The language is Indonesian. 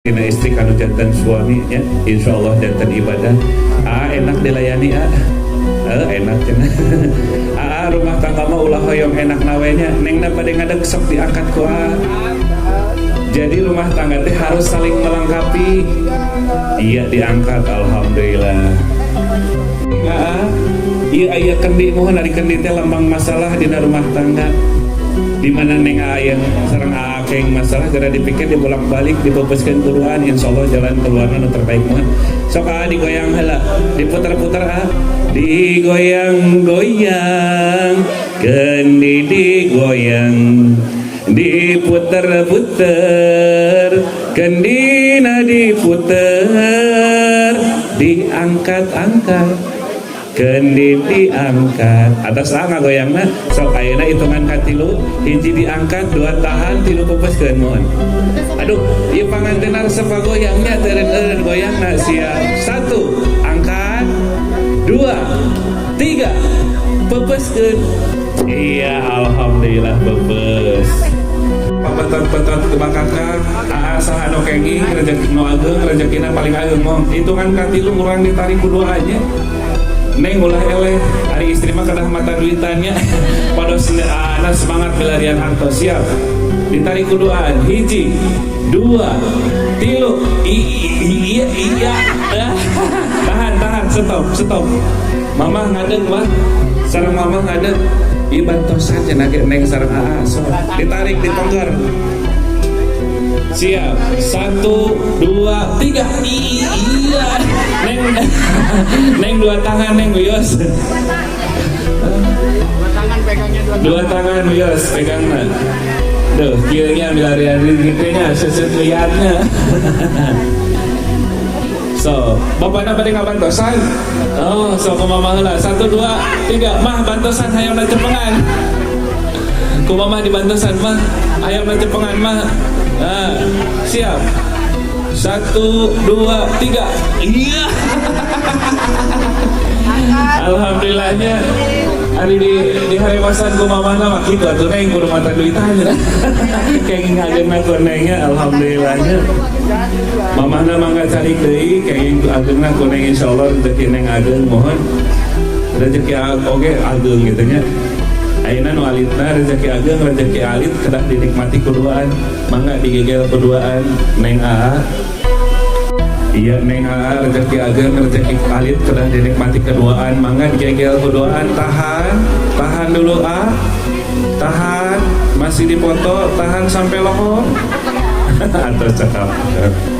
Dina istri kanu jantan suami ya, insya Allah jantan ibadah. Enak dilayani enak cenah. Rumah tangga mah ulah hoyong enak nawenya, nengna pada ngadeg sok diangkat ku Jadi rumah tangga teh harus saling melengkapi. Iya diangkat, alhamdulillah. Iya aya kendi mohon ari kendi teh lambang masalah dina rumah tangga. Di mana neng ayang sareng akeng masalah gara dipikir dibolak-balik dipepeskeun kuduan, insyaallah jalan keluarna nu terbaik mah sok digoyang heula diputar-putar digoyang-goyang kendi digoyang diputer-puter kendina diputer diangkat-angkat kendi diangkat atas ngagoyangna sok ayeuna hitungan ka 3 hiji diangkat 2 tahan 3 pepeskeun mohon. Aduh ieu panganten resep goyangnya teureun goyangna siap 1 angkat 2 3 pepeskeun. Iya alhamdulillah pepes papetot-petot ke bakakak saha anu kenging rezeki nu ageung rezekina paling ageung mong hitungan ka 3 urang ditarik kudu aja. Neng ulah eleh hari istri mah kedah mata duitannya pados anak semangat pelarian harta siap ditarik kuduan 1 2 3 iya tahan stop mama ngadeg mah sareng mama ngadeg ieu bantosan cenah ge neng sareng so ditarik ditonggar siap 1 2 3 iya neng 2 tangan neng Wios 2 tangan Wios pegangna duh kieunya milarian gitunya seset liatnya so bapakna bade ngabantosan so kumaha heula 1 2 3 mah bantosan hayangna cepengan kumaha dibantosan mah hayangna cepengan mah siap 1 2 3 iya alhamdulillahnya hari di harewasan ku mamana mah kitu atuh neng kudu mata duitan kenging ageuna ku nengnya alhamdulillahnya mamana mangga cari deui kenging ageuna ku neng insyaallah rezeki neng ageung mohon rezeki oge ageung gitu nya ayeuna nu alitna rezeki ageung rezeki alit kedah dinikmati kuduaan mangga digegel kuduaan neng iya neng rezeki ageung rezeki alit kedah dinikmati keduaan mangga digegel kuduaan tahan dulu tahan masih dipoto tahan sampai lohong atau cakap